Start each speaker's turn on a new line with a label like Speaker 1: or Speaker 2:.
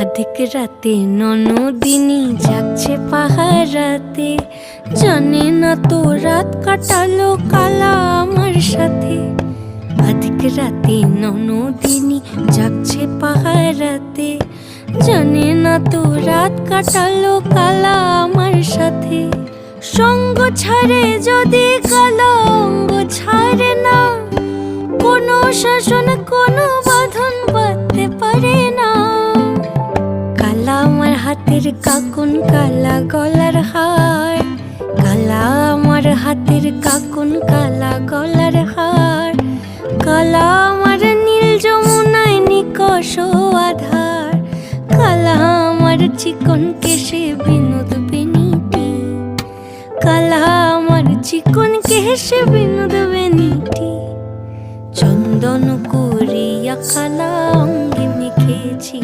Speaker 1: অধিক রাতে ননদিনী জাগছে পাহারাতে, জানে না তো রাত কাটালো কালা আমার সাথে। অধিক রাতে ননদিনী জাগছে পাহারাতে, জানে না তো রাত কাটালো কালা আমার সাথে। সঙ্গ ছাড়ে যদি কালা অঙ্গ ছাড়ে না, কোনো শাসন কোনো বাঁধন বাঁধতে পারে না। কালা আমার হাতের কাকুন কালা গলার হার, কালা আমার হাতের কাকুন কালা গলার হার। কালা আমার নীল যমুনায় নিকষ আধার, কালা আমার চিকন কেশে বিনোদ বেনিটি, কালা আমার চিকন কেশে বিনোদ বেনিটি। চন্দন করিয়া কালা অঙ্গে মেখেছি।